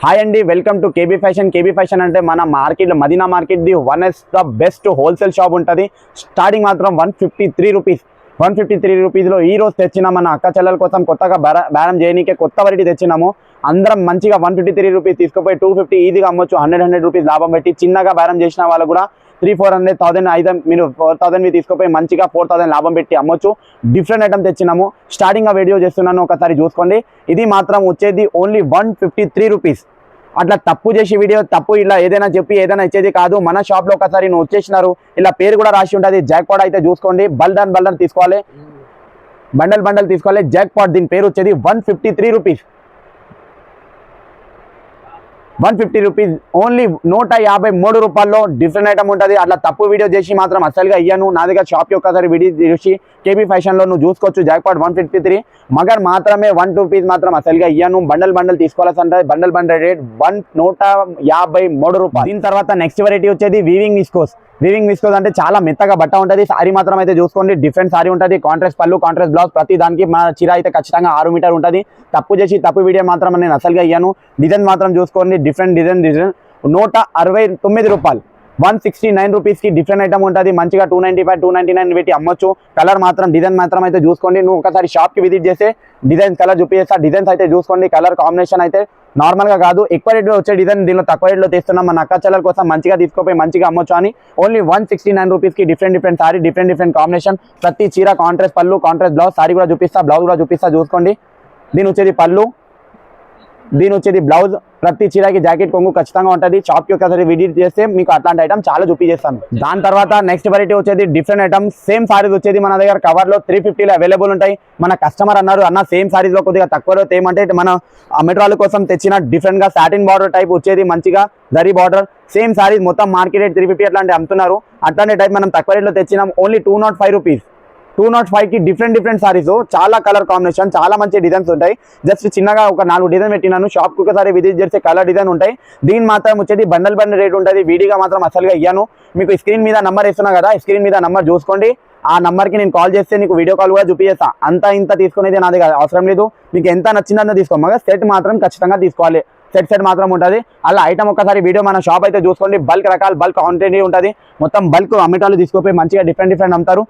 Hi అండి, welcome to KB fashion. KB fashion అంటే మన market Madina market the one of the best wholesale shop ఉంటుంది. Starting మాత్రం 153 rupees. 153 రూపీస్లో ఈ రోజు తెచ్చిన మన అక్క చెల్లెల కోసం కొత్తగా బేరం చేయనీకే కొత్త వెరైటీ తెచ్చినాము. అందరం మంచిగా 153 రూపీస్ తీసుకుపోయి 250 ఈజీగా అమ్మొచ్చు. 100 రూపీస్ లాభం పెట్టి చిన్నగా బేరం చేసిన వాళ్ళు కూడా 300-400 మీరు 4000 తీసుకుపోయి మంచిగా 4000 లాభం పెట్టి అమ్మొచ్చు. డిఫరెంట్ ఐటమ్ తెచ్చినాము. స్టార్టింగ్ వీడియో చేస్తున్నాను, ఒకసారి చూసుకోండి. ఇది మాత్రం వచ్చేది ఓన్లీ 153 రూపీస్. అట్లా తప్పు చేసి వీడియో తప్పు ఇలా ఏదైనా చెప్పి ఏదైనా ఇచ్చేది కాదు. మన షాప్లో ఒకసారి నువ్వు వచ్చేసినారు, ఇలా పేరు కూడా రాసి ఉంటుంది. జాక్ పాట్ అయితే చూసుకోండి. బండల్ తీసుకోవాలి, బండల్ తీసుకోవాలి. జాక్ పాట్ దీని పేరు వచ్చేది 153 రూపీస్. 150 rupees only. 153 రూపాయల్లో డిఫరెంట్ ఐటమ్ ఉంటుంది. అట్లా తప్పు వీడియో చేసి మాత్రం అసలుగా ఇయ్యను. నా దగ్గర షాప్ ఒకసారి వీడియో చూసి కేబీ ఫ్యాషన్లో నువ్వు చూసుకోవచ్చు. జాక్ పాట్ 153 మగర్ మాత్రమే 1 రూపీస్ మాత్రం అసలుగా ఇయ్యను. బండల్ తీసుకోవాల్సి ఉంటుంది. బండల్ రేట్ 153 రూపాయలు. దీని తర్వాత నెక్స్ట్ వెరైటీ వచ్చేది వీవింగ్ విస్కోస్. వీవింగ్ విస్కోస్ అంటే చాలా మెత్తగా బట్ట ఉంటుంది. సారీ మాత్రం అయితే చూసుకోండి, డిఫరెంట్ సారీ ఉంటుంది. కాంట్రాస్ట్ పళ్ళు, కాంట్రాస్ట్ బ్లౌజ్, ప్రతి దానికి మన చీర అయితే ఖచ్చితంగా 6 మీటర్ ఉంటుంది. తప్పు చేసి తప్పు వీడియో మాత్రం నేను అసలుగా ఇయ్యాను. డిజైన్ మాత్రం చూసుకోండి, డిఫరెంట్ డిజైన్ 169 రూపాయలు. 169 రూపీస్కి డిఫరెంట్ ఐటమ్ ఉంటుంది. మంచిగా 295, 299 పెట్టి అమ్మొచ్చు. కలర్ మాత్రం డిజైన్ మాత్రం అయితే చూసుకోండి. నువ్వు ఒకసారి షాప్కి విజిట్ చేస్తే డిజైన్స్ కలర్ చూపిస్తా. డిజైన్స్ అయితే చూసుకోండి. కలర్ కాంబినేషన్ అయితే నార్మల్గా కాదు, ఎక్కువ రేట్లో వచ్చే డిజైన్ దీనిలో తక్కువ రేట్లో తీస్తున్నాం. మన అక్క చెల్లెల కోసం మంచిగా తీసుకోపోయి మంచిగా అమ్మొచ్చు అని ఓన్లీ 169 రూపీస్కి డిఫరెంట్ సారీ, డిఫరెంట్ కాంబినేషన్. ప్రతి చీర కాంట్రాస్ట్ పళ్ళు, కాంట్రాస్ట్ బ్లౌజ్. సారీ కూడా చూపిస్తా, బ్లౌజ్ కూడా చూపిస్తా. చూసుకోండి. దీని వచ్చేది పళ్ళు, దీని వచ్చేది బ్లౌజ్. ప్రతి చీరకి జాకెట్ కొంగు ఖచ్చితంగా ఉంటుంది. షాప్కి ఒకసారి విజిట్ చేస్తే మీకు అట్లాంటి ఐటమ్ చాలా చూపించేస్తాను. దాని తర్వాత నెక్స్ట్ వెరైటీ వచ్చేది డిఫరెంట్ ఐటమ్. సేమ్ సారీస్ వచ్చేది మన దగ్గర కవర్లో 350లో అవైలబుల్ ఉంటాయి. మన కస్టమర్ అన్నారు, అన్న సేమ్ సారీస్లో కొద్దిగా తక్కువలో ఏమంటే మన మెటీరియల్ కోసం తెచ్చిన డిఫరెంట్గా సాటిన్ బార్డర్ టైప్ వచ్చేది, మంచిగా జరీ బార్డర్. సేమ్ సారీస్ మొత్తం మార్కెట్ రేట్ 350 అట్లాంటి అమ్ముతున్నారు. అట్లాంటి టైప్ మనం తక్కువ రేట్లో తెచ్చినాం. Only 205 rupees. 205కి డిఫరెంట్ సారీస్, చాలా కలర్ కాంబినేషన్, చాలా మంచి డిజైన్స్ ఉంటాయి. జస్ట్ చిన్నగా ఒక 4 డిజైన్ పెట్టినాను. షాప్కి ఒకసారి విజిట్ చేస్తే కలర్ డిజైన్ ఉంటాయి. దీని మాత్రం వచ్చేది బండల్ రేట్ ఉంటుంది. వీడిగా మాత్రం అసలుగా ఇయ్యాను. మీకు స్క్రీన్ మీద నంబర్ ఇస్తున్నా కదా, స్క్రీన్ మీద నంబర్ చూసుకోండి. ఆ నంబర్కి నేను కాల్ చేస్తే నీకు వీడియో కాల్ కూడా చూపిస్తా. అంత ఇంత తీసుకునేది నా దగ్గర అవసరం లేదు. మీకు ఎంత నచ్చిందో తీసుకో. మగ సెట్ మాత్రం ఖచ్చితంగా తీసుకోవాలి. సెట్ మాత్రం ఉంటుంది. అలా ఐటమ్ ఒకసారి వీడియో మన షాప్ అయితే చూసుకోండి. బల్క్ రకాలు, బల్క్ క్వాంటిటీ ఉంటుంది. మొత్తం బల్క్ అమ్మేటాలు తీసుకోపోయి మంచిగా డిఫరెంట్ అమ్ముతారు.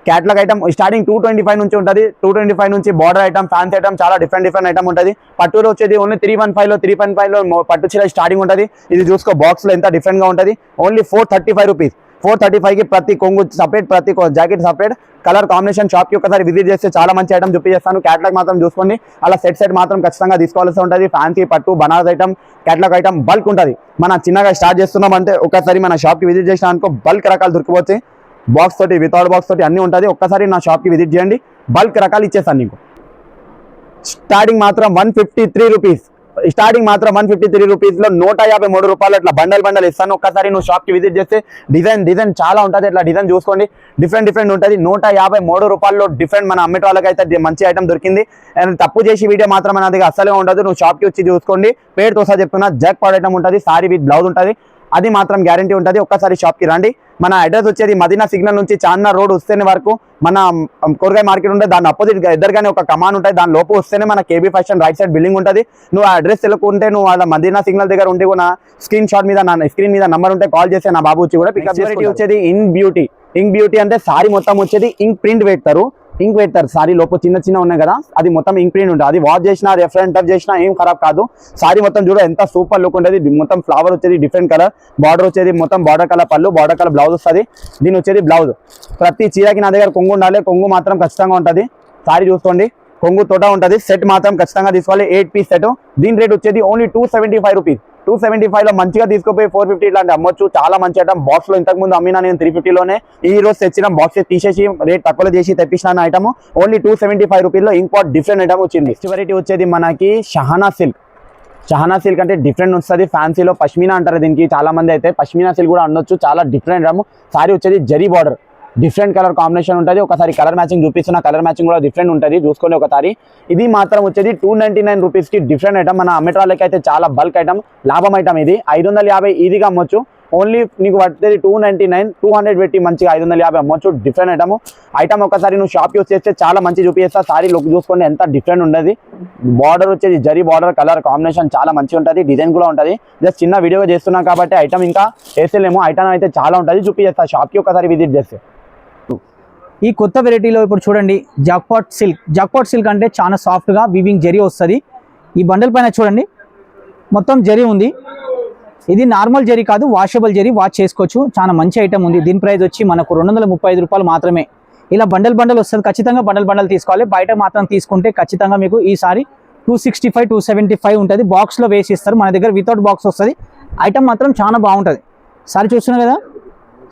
క్యాట్లాగ్ ఐటమ్ స్టార్టింగ్ 225 నుంచి ఉంటుంది. 225 నుంచి బార్డర్ ఐటమ్, ఫ్యాన్సీ ఐటమ్, చాలా డిఫరెంట్ ఐటమ్ ఉంటుంది. పట్టులో వచ్చేది ఓన్లీ 315లో పట్టు చీర స్టార్టింగ్ ఉంటుంది. ఇది చూసుకో, బాక్స్లో ఎంత డిఫరెంట్గా ఉంటుంది. Only 435 rupees. 435కి ప్రతి కొంగు సపరేట్, ప్రతి జాకెట్ సపరేట్, కలర్ కాంబినేషన్. షాప్కి ఒకసారి విజిట్ చేస్తే చాలా మంచి ఐటమ్ చూపిస్తాను. క్యాట్లాగ్ మాత్రం చూసుకోండి. అలా సెట్ మాత్రం ఖచ్చితంగా తీసుకోవాల్సి ఉంటుంది. ఫ్యాన్సీ పట్టు, Banaras item, catalogue item bulk ఉంటుంది. మన చిన్నగా స్టార్ట్ చేస్తున్నాం అంటే ఒకసారి మన షాప్కి విజిట్ చేసిన అనుకో బల్క్ రకాలు దొరికిపోతాయి. బాక్స్ తోటి, వితౌట్ బాక్స్ తోటి అన్నీ ఉంటుంది. ఒక్కసారి నా షాప్కి విజిట్ చేయండి, బల్క్ రకాలు ఇచ్చేస్తాను నీకు. స్టార్టింగ్ మాత్రం 153 రూపీస్. స్టార్టింగ్ మాత్రం 153 రూపీస్లో 153 రూపాయలు అట్లా బండల్ ఇస్తాను. ఒక్కసారి నువ్వు షాప్కి విజిట్ చేస్తే డిజైన్ చాలా ఉంటుంది. అట్లా డిజైన్ చూసుకోండి, డిఫరెంట్ ఉంటుంది. 153 రూపాయల్లో డిఫరెంట్ మన అమ్మేట వాళ్ళకి అయితే మంచి ఐటమ్ దొరికింది. అండ్ తప్పు చేసి వీడియో మాత్రం మన దగ్గర అస్సలుగా ఉండదు. నువ్వు షాప్కి వచ్చి చూసుకోండి. పేరుతో సహా చెప్తున్నా, జాక్ పాట్ ఐటమ్ ఉంటుంది. సారీ విత్ బ్లౌజ్ ఉంటుంది. అది మాత్రం గ్యారంటీ ఉంటుంది. ఒక్కసారి షాప్కి రండి. మన అడ్రస్ వచ్చేది మదీనా సిగ్నల్ నుంచి చార్మినార్ రోడ్ వస్తేనే వరకు మన కూరగాయ మార్కెట్ ఉంటుంది. దాని అపోజిట్ ఎదురుగానే ఒక కమాన్ ఉంటుంది. దాని లోపు వస్తేనే మన KB fashion right side building ఉంటుంది. నువ్వు ఆ అడ్రస్ తెలుసుకుంటే నువ్వు వాళ్ళ మదీనా సిగ్నల్ దగ్గర ఉంటే కూడా స్క్రీన్ మీద నంబర్ ఉంటే కాల్ చేస్తే నా బాబు వచ్చి కూడా పికప్ చేసి వచ్చేది ఇంక్ బ్యూటీ అంటే సారీ మొత్తం వచ్చేది ఇంక్ ప్రింట్ పెడతారు. సారీ లోపు చిన్న ఉన్నాయి కదా, అది మొత్తం ఇంక్ ప్రింట్ ఉంటుంది. అది వాష్ చేసినా, రెఫరెంట్ టచ్ చేసినా ఏం ఖరాబ్ కాదు. సారీ మొత్తం చూడ ఎంత సూపర్ లుక్ ఉంటుంది. మొత్తం ఫ్లవర్ వచ్చేది డిఫరెంట్ కలర్, బార్డర్ వచ్చేది మొత్తం బార్డర్ కలర్ పళ్ళు, బార్డర్ కలర్ బ్లౌజ్ వస్తుంది. దీని వచ్చేది బ్లౌజ్. ప్రతి చీరకి నా దగ్గర కొంగు ఉండాలి. కొంగు మాత్రం ఖచ్చితంగా ఉంటుంది. సారీ చూసుకోండి, కొంగు తోట ఉంటుంది. సెట్ మాత్రం ఖచ్చితంగా తీసుకోవాలి. 8 పీస్ సెట్. దీని రేట్ వచ్చేది ఓన్లీ 275 రూపీస్. 275లో మంచిగా తీసుకుపోయి 450 ఇలాంటి అమ్మొచ్చు. చాలా మంచి ఐటమ్. బాక్స్లో ఇంతకుముందు అమ్మినా నేను 350లోనే. ఈ రోజు తెచ్చిన బాక్స్ తీసేసి రేట్ తక్కువలో చేసి తెప్పించిన ఐటమ్ ఓన్లీ 275 రూపీస్లో ఇంకోటి డిఫరెంట్ ఐటమ్ వచ్చింది. నెక్స్ట్ వెరైటీ వచ్చేది మనకి షహానా సిల్క్ అంటే డిఫరెంట్ వస్తుంది. ఫ్యాన్సీలో పష్మీనా అంటారు దీనికి చాలా మంది. అయితే పష్మీనా సిల్క్ కూడా అనొచ్చు. చాలా డిఫరెంట్ ఐటమ్. సారీ వచ్చేది zari border, different colour combination ఉంటుంది. ఒకసారి కలర్ మ్యాచింగ్ చూపిస్తున్న, కలర్ మ్యాచింగ్ కూడా డిఫరెంట్ ఉంటుంది. చూసుకోండి ఒకసారి. ఇది మాత్రం వచ్చేది 299 రూపీస్కి డిఫరెంట్ ఐటమ్. మన అమ్మేటాలకి అయితే చాలా బల్క్ ఐటమ్, లాభం ఐటమ్. ఇది 550 ఈజీగా అమ్మొచ్చు. ఓన్లీ నీకు పడుతుంది 299, 200 పెట్టి మంచిగా 550 అమ్మొచ్చు. డిఫరెంట్ ఐటమ్ ఒకసారి నువ్వు షాప్ యూస్ చేస్తే చాలా మంచి చూపిస్తా. సారీ లుక్ చూసుకోండి ఎంత డిఫరెంట్ ఉండదు. బార్డర్ వచ్చేది జరీ బార్డర్, కలర్ కాంబినేషన్ చాలా మంచిగా ఉంటుంది, డిజైన్ కూడా ఉంటుంది. జస్ట్ చిన్న వీడియో చేస్తున్నాం కాబట్టి ఐటమ్ ఇంకా వేసేలేము. ఐటమ్ అయితే చాలా ఉంటుంది, చూపిస్తా. షాప్కి ఒకసారి విజిట్ చేస్తే ఈ కొత్త వెరైటీలో ఇప్పుడు చూడండి జాక్పాట్ సిల్క్ అంటే చాలా సాఫ్ట్గా వీవింగ్ జరీ వస్తుంది. ఈ బండల్ పైన చూడండి మొత్తం జరీ ఉంది. ఇది నార్మల్ జరీ కాదు, వాషబుల్ జరీ, వాష్ చేసుకోవచ్చు. చాలా మంచి ఐటమ్ ఉంది. దీని ప్రైస్ వచ్చి మనకు 235 రూపాయలు మాత్రమే. ఇలా బండల్ వస్తుంది. ఖచ్చితంగా బండల్ తీసుకోవాలి. బయట మాత్రం తీసుకుంటే ఖచ్చితంగా మీకు ఈసారి 265, 275 ఉంటుంది. బాక్స్లో వేసి ఇస్తారు. మన దగ్గర వితౌట్ బాక్స్ వస్తుంది. ఐటమ్ మాత్రం చాలా బాగుంటుంది. సారీ చూస్తున్నారు కదా,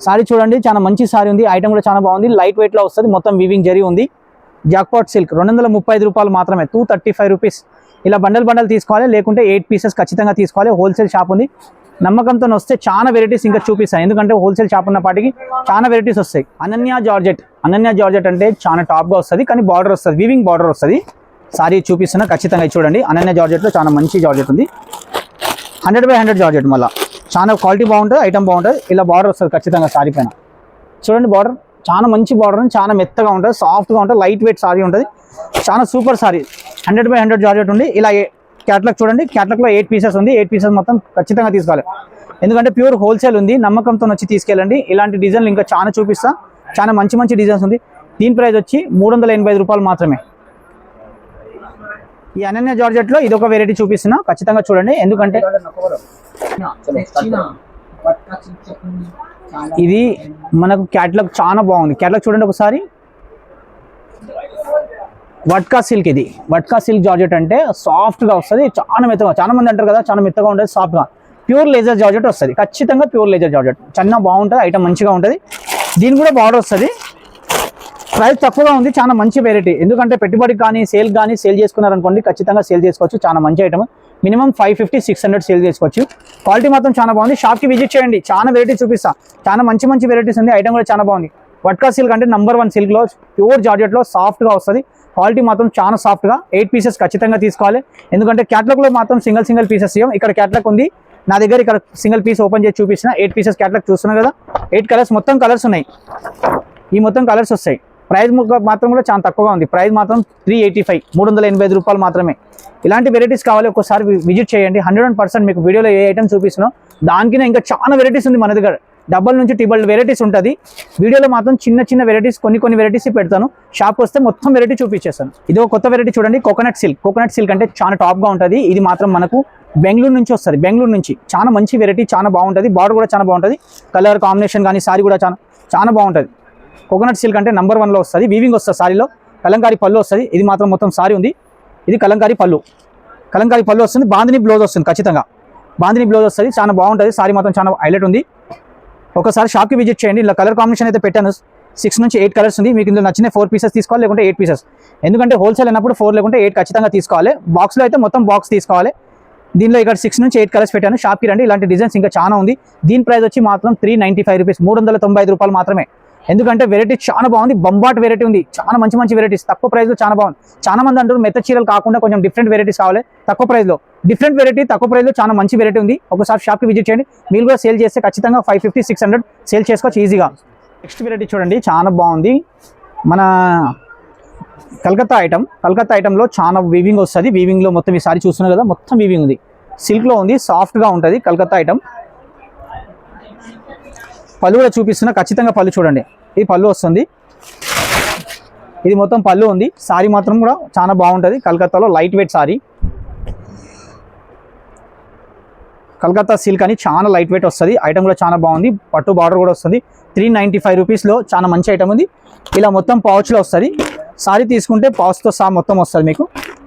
సారీ చూడండి చాలా మంచి సారీ ఉంది. ఐటమ్ కూడా చాలా బాగుంది. లైట్ వెయిట్లో వస్తుంది. మొత్తం వీవింగ్ జరీ ఉంది. జాక్పాట్ సిల్క్ 235 రూపాయలు మాత్రమే, 235 రూపీస్. ఇలా బండల్ తీసుకోవాలి, లేకుంటే 8 పీసెస్ ఖచ్చితంగా తీసుకోవాలి. హోల్సేల్ షాప్ ఉంది. నమ్మకంతో వస్తే చాలా వెరైటీస్ ఇంకా చూపిస్తాను, ఎందుకంటే హోల్సేల్ షాప్ ఉన్నప్పటికీ చాలా వెరైటీస్ వస్తాయి. అనన్య జార్జెట్ అంటే చాలా టాప్గా వస్తుంది, కానీ బార్డర్ వస్తుంది, వీవింగ్ బార్డర్ వస్తుంది. సారీ చూపిస్తున్నా, ఖచ్చితంగా చూడండి. అనన్య జార్జెట్లో చాలా మంచి జార్జెట్ ఉంది. 100/100 జార్జెట్, మళ్ళీ చాలా క్వాలిటీ బాగుంటుంది, ఐటమ్ బాగుంటుంది. ఇలా బార్డర్ వస్తుంది ఖచ్చితంగా సారీ పైన. చూడండి బార్డర్ చాలా మంచి బార్డర్, చాలా మెత్తగా ఉంటుంది, సాఫ్ట్గా ఉంటుంది, లైట్ వెయిట్ సారీ ఉంటుంది. చాలా సూపర్ సారీ. 100/100 జార్జెట్ ఉంది. ఇలా క్యాట్లాగ్ చూడండి, క్యాట్లాగ్లో 8 పీసెస్ ఉంది. 8 పీసెస్ మొత్తం ఖచ్చితంగా తీసుకోవాలి, ఎందుకంటే ప్యూర్ హోల్సేల్ ఉంది. నమ్మకంతో వచ్చి తీసుకెళ్ళండి. ఇలాంటి డిజైన్లు ఇంకా చాలా చూపిస్తా. చాలా మంచి డిజైన్స్ ఉంది. దీని ప్రైస్ వచ్చి 385 రూపాయలు మాత్రమే. ఈ అనన్య జార్జెట్లో ఇది ఒక వెరైటీ చూపిస్తున్నా, ఖచ్చితంగా చూడండి. ఎందుకంటే ఇది మనకు క్యాట్లాగ్ చాలా బాగుంది. క్యాట్లాగ్ చూడండి ఒకసారి. వట్కా సిల్క్, ఇది వట్కా సిల్క్ జార్జెట్ అంటే సాఫ్ట్గా వస్తుంది, చాలా మెత్తగా. చాలా మంది అంటారు కదా చాలా మెత్తగా ఉంటుంది, సాఫ్ట్గా. ప్యూర్ లేజర్ జార్జెట్ వస్తుంది, ఖచ్చితంగా ప్యూర్ లేజర్ జార్జెట్. చాలా బాగుంటుంది, ఐటమ్ మంచిగా ఉంటుంది. దీని కూడా బార్డర్ వస్తుంది. ప్రైస్ తక్కువగా ఉంది, చాలా మంచి వెరైటీ. ఎందుకంటే పెట్టుబడికి కానీ సేల్ చేసుకున్నారనుకోండి, ఖచ్చితంగా సేల్ చేసుకోవచ్చు. చాలా మంచి ఐటమ్. మినిమం 550, 600 సేల్ చేసుకోవచ్చు. క్వాలిటీ మాత్రం చాలా బాగుంది. షాప్కి విజిట్ చేయండి, చాలా వెరైటీస్ చూపిస్తా. చాలా మంచి వెరైటీస్ ఉంది. ఐటమ్ కూడా చాలా బాగుంది. వట్కా సిల్క్ అంటే నంబర్ 1 సిల్క్లో, ప్యూర్ జార్జెట్లో సాఫ్ట్గా వస్తుంది. క్వాలిటీ మాత్రం చాలా సాఫ్ట్గా. 8 పీసెస్ ఖచ్చితంగా తీసుకోవాలి, ఎందుకంటే క్యాట్లాగ్లో మాత్రం సింగిల్ పీసెస్ ఇవ్వం. ఇక్కడ క్యాట్లాగ్ ఉంది నా దగ్గర, ఇక్కడ సింగిల్ పీస్ ఓపెన్ చేసి చూపించిన. 8 పీసెస్ క్యాట్లాగ్ చూస్తున్నారు కదా, 8 కలర్స్, మొత్తం కలర్స్ ఉన్నాయి. ఈ మొత్తం కలర్స్ వస్తాయి. ప్రైస్ మాత్రం కూడా చాలా తక్కువగా ఉంది. ప్రైస్ మాత్రం 385, 385 రూపాయలు మాత్రమే. ఇలాంటి వెరైటీస్ కావాలి, ఒక్కసారి విజిట్ చేయండి. 100% మీకు వీడియోలో ఏ ఐటమ్ చూపిస్తున్నాం దానికినే ఇంకా చాలా వెరైటీస్ ఉంది మన దగ్గర. డబల్ నుంచి ట్రిబుల్ వెరైటీస్ ఉంటుంది. వీడియోలో మాత్రం చిన్న వెరైటీస్, కొన్ని వెరైటీస్ పెడతాను. షాప్ వస్తే మొత్తం వెరైటీ చూపించేస్తాను. ఇది ఒక కొత్త వెరైటీ చూడండి, కోకోనట్ సిల్క్ అంటే చాలా టాప్గా ఉంటుంది. ఇది మాత్రం మనకు బెంగళూరు నుంచి వస్తుంది. బెంగళూరు నుంచి చాలా మంచి వెరైటీ, చాలా బాగుంటుంది. బార్డర్ కూడా చాలా బాగుంటుంది. కలర్ కాంబినేషన్ కానీ సారీ కూడా చాలా బాగుంటుంది. కోకోనట్ సిల్క్ అంటే నంబర్ 1లో వస్తుంది. వీవింగ్ వస్తుంది సారీలో. కలంకారీ పళ్ళు వస్తుంది. ఇది మాత్రం మొత్తం సారీ ఉంది. ఇది కలంకారీ పళ్ళు వస్తుంది. బాందిని బ్లౌజ్ వస్తుంది, ఖచ్చితంగా బాందిని బ్లౌజ్ వస్తుంది. చాలా బాగుంటుంది. సారీ మాత్రం చాలా హైలైట్ ఉంది. ఒకసారి షాప్కి విజిట్ చేయండి. ఇలా కలర్ కాంబినేషన్ అయితే పెట్టాను. 6 నుంచి 8 కలర్స్ ఉంది. మీకు ఇందులో నచ్చిన 4 పీసెస్ తీసుకోవాలి, లేకుంటే 8 పీసెస్. ఎందుకంటే హోల్సేల్ అయినప్పుడు 4 లేకుంటే 8 ఖచ్చితంగా తీసుకోవాలి. బాక్స్లో అయితే మొత్తం బాక్స్ తీసుకోవాలి. దీనిలో ఇక్కడ 6 నుంచి 8 కలర్స్ పెట్టాను. షాప్కి రండి, ఇలాంటి డిజైన్స్ ఇంకా చాలా ఉంది. దీని ప్రైస్ వచ్చి మాత్రం 395 రూపీస్, 395 రూపాయలు మాత్రమే. ఎందుకంటే వెరైటీ చాలా బాగుంది. బంబాట్ వెరైటీ ఉంది. చాలా మంచి వెరైటీస్ తక్కువ ప్రైస్లో చాలా బాగుంది. చాలా మంది అంటారు మెత్త చీరలు కాకుండా కొంచెం డిఫరెంట్ వెరైటీస్ కావాలి తక్కువ ప్రైస్లో. డిఫరెంట్ వెరైటీ తక్కువ ప్రైస్లో చాలా మంచి వెరైటీ ఉంది. ఒకసారి షాప్కి విజిట్ చేయండి. మీరు కూడా సేల్ చేస్తే ఖచ్చితంగా 550, 600 సేల్ చేసుకోవచ్చు ఈజీగా. నెక్స్ట్ వెరైటీ చూడండి, చాలా బాగుంది. మన కలకత్తా ఐటంలో చాలా వీవింగ్ వస్తుంది. వీవింగ్లో మొత్తం ఈ సారీ చూస్తున్నారు కదా, మొత్తం వీవింగ్ ఉంది. సిల్క్లో ఉంది, సాఫ్ట్గా ఉంటుంది. కలకత్తా ఐటమ్. పళ్ళు కూడా చూపిస్తున్నా, ఖచ్చితంగా పళ్ళు చూడండి. ఇది పళ్ళు వస్తుంది. ఇది మొత్తం పళ్ళు ఉంది. సారీ మాత్రం కూడా చాలా బాగుంటుంది. కలకత్తాలో light weight sorry. Calcutta silk అని చాలా లైట్ వెయిట్ వస్తుంది. ఐటమ్ కూడా చాలా బాగుంది. పట్టు బార్డర్ కూడా వస్తుంది. 395 రూపీస్లో చాలా మంచి ఐటమ్ ఉంది. ఇలా మొత్తం పౌచ్లో వస్తుంది. సారీ తీసుకుంటే పౌచ్తో సహా మొత్తం వస్తుంది.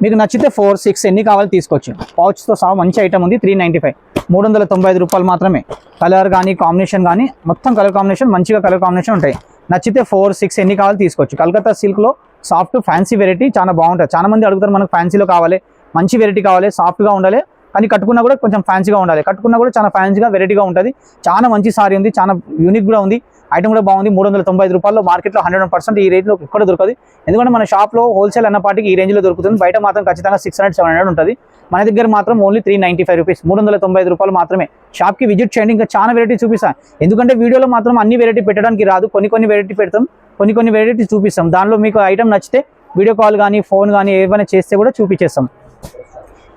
మీకు నచ్చితే 4, 6 ఎన్ని కావాలి తీసుకోవచ్చు. పౌచ్తో సహా మంచి ఐటమ్ ఉంది. 395, 395 రూపాయలు మాత్రమే. కలర్ కానీ కాంబినేషన్ కానీ మొత్తం కలర్ కాంబినేషన్, మంచిగా కలర్ కాంబినేషన్ ఉంటాయి. నచ్చితే 4, 6 ఎన్ని కావాలి తీసుకోవచ్చు. కలకత్తా సిల్క్లో సాఫ్ట్ ఫ్యాన్సీ వెరైటీ చాలా బాగుంటుంది. చాలా మంది అడుగుతారు మనకు ఫ్యాన్సీలో కావాలి, మంచి వెరైటీ కావాలి, సాఫ్ట్గా ఉండాలి, కానీ కట్టుకున్నా కూడా కొంచెం ఫ్యాన్సీగా ఉండాలి, కట్టుకున్నా కూడా చాలా ఫ్యాన్సీగా వెరైటీగా ఉంటుంది. చాలా మంచి సారీ ఉంది, చాలా యూనిక్ కూడా ఉంది, ఐటమ్ కూడా బాగుంది. 395 రూపాయల్లో మార్కెట్లో 100% ఈ రేట్లో ఎక్కడ దొరకదు. ఎందుకంటే మన షాప్లో హోల్సేల్ అన్నపాటికి ఈ రేంజ్లో దొరుకుతుంది. బయట మాత్రం ఖచ్చితంగా 600-700 ఉంటుంది. మన దగ్గర మాత్రం ఓన్లీ 395 రూపీస్, 395 రూపాయలు మాత్రమే. షాప్కి విజిట్ చేయండి, ఇంకా చాలా వెరైటీ చూపిస్తాను. ఎందుకంటే వీడియోలో మాత్రం అన్ని వెరైటీ పెట్టడానికి రాదు, కొన్ని వెరైటీ పెడతాం, కొన్ని వెరైటీ చూపిస్తాం. దానిలో మీకు ఐటమ్ నచ్చితే వీడియో కాల్ కానీ ఫోన్ కానీ ఏమైనా చేస్తే కూడా చూపించేస్తాం.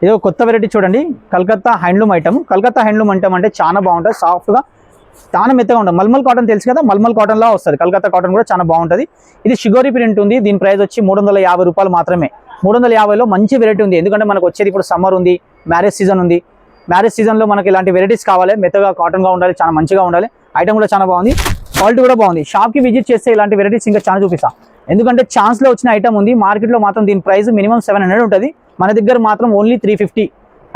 ఇది ఒక కొత్త వెరైటీ చూడండి, Calcutta handloom item. Calcutta handloom item అంటే చాలా బాగుంటుంది, సాఫ్ట్గా చాలా మెత్తగా ఉంటుంది. మల్మల్ కాటన్ తెలుసు కదా, మల్మల్ కాటన్లా వస్తుంది. కలకత్తా కాటన్ కూడా చాలా బాగుంటుంది. ఇది షిగోరి ప్రింట్ ఉంది, దీని ప్రైస్ వచ్చి 350 రూపాయలు మాత్రమే. 350లో మంచి వెరైటీ ఉంది. ఎందుకంటే మనకు వచ్చేది ఇప్పుడు సమ్మర్ ఉంది, మ్యారేజ్ సీజన్ ఉంది. మ్యారేజ్ సీజన్లో మనకి ఇలాంటి వెరైటీస్ కావాలి, మెత్తగా కాటన్గా ఉండాలి, చాలా మంచిగా ఉండాలి. ఐటమ్ కూడా చాలా బాగుంది, క్వాలిటీ కూడా బాగుంది. షాప్కి విజిట్ చేస్తే ఇలాంటి వెరైటీస్ ఇంకా చాలా చూపిస్తాం. ఎందుకంటే ఛాన్స్లో వచ్చిన ఐటమ్ ఉంది, మార్కెట్లో మాత్రం దీని ప్రైస్ మినిమం 700 ఉంటుంది. మన దగ్గర మాత్రం ఓన్లీ 350.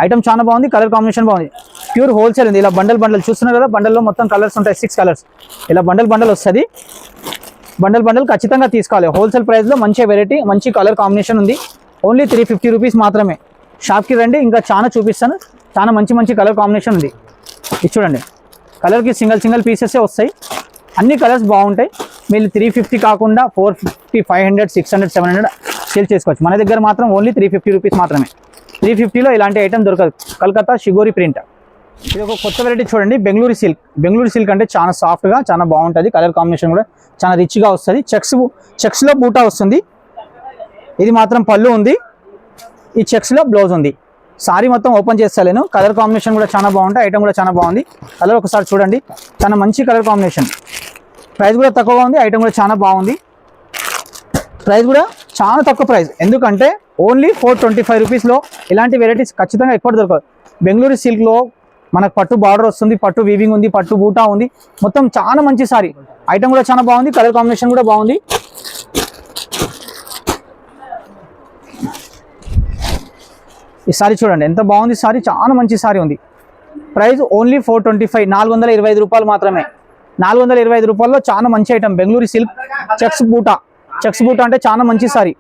ఐటమ్ చాలా బాగుంది, కలర్ కాంబినేషన్ బాగుంది, ప్యూర్ హోల్సేల్ ఉంది. ఇలా బండల్ చూస్తున్నారు కదా, బండల్లో మొత్తం కలర్స్ ఉంటాయి, 6 కలర్స్. ఇలా బండల్ వస్తుంది, బండల్ ఖచ్చితంగా తీసుకోవాలి. హోల్సేల్ ప్రైస్లో మంచి వెరైటీ, మంచి కలర్ కాంబినేషన్ ఉంది. ఓన్లీ 350 రూపీస్ మాత్రమే. షాప్కి రండి, ఇంకా చాలా చూపిస్తాను. చాలా మంచి కలర్ కాంబినేషన్ ఉంది. ఇది చూడండి, కలర్కి సింగిల్ పీసెసే వస్తాయి, అన్ని కలర్స్ బాగుంటాయి. మీరు 350 కాకుండా 450, 500, 600, 700 సేల్ చేసుకోవచ్చు. మన దగ్గర మాత్రం ఓన్లీ 350 రూపీస్ మాత్రమే. 350లో ఇలాంటి ఐటమ్ దొరకదు. కలకత్తా షిగోరి ప్రింట్. ఇది ఒక కొత్త వెరైటీ చూడండి, బెంగళూరు సిల్క్ అంటే చాలా సాఫ్ట్గా చాలా బాగుంటుంది. కలర్ కాంబినేషన్ కూడా చాలా రిచ్గా వస్తుంది. చెక్స్లో బూటా వస్తుంది. ఇది మాత్రం పళ్ళు ఉంది, ఈ చెక్స్లో బ్లౌజ్ ఉంది. సారీ మొత్తం ఓపెన్ చేస్తాను. కలర్ కాంబినేషన్ కూడా చాలా బాగుంటుంది, ఐటమ్ కూడా చాలా బాగుంది. కలర్ ఒకసారి చూడండి, చాలా మంచి కలర్ కాంబినేషన్. ప్రైస్ కూడా తక్కువగా ఉంది, ఐటమ్ కూడా చాలా బాగుంది. ప్రైస్ కూడా చాలా తక్కువ ప్రైస్, ఎందుకంటే ఓన్లీ 425 రూపీస్లో ఇలాంటి వెరైటీస్ ఖచ్చితంగా ఎక్కడ దొరకదు. బెంగళూరు సిల్క్లో మనకు పట్టు బార్డర్ వస్తుంది, పట్టు వీవింగ్ ఉంది, పట్టు బూటా ఉంది, మొత్తం చాలా మంచి సారీ. ఐటమ్ కూడా చాలా బాగుంది, కలర్ కాంబినేషన్ కూడా బాగుంది. ఈ సారీ చూడండి ఎంత బాగుంది, సారీ చాలా మంచి సారీ ఉంది. ప్రైస్ ఓన్లీ 425, 425 రూపాయలు మాత్రమే. 425 రూపాయల్లో చాలా మంచి ఐటమ్, బెంగళూరు సిల్క్ చెక్స్ బూటా అంటే చాలా మంచి సారీ.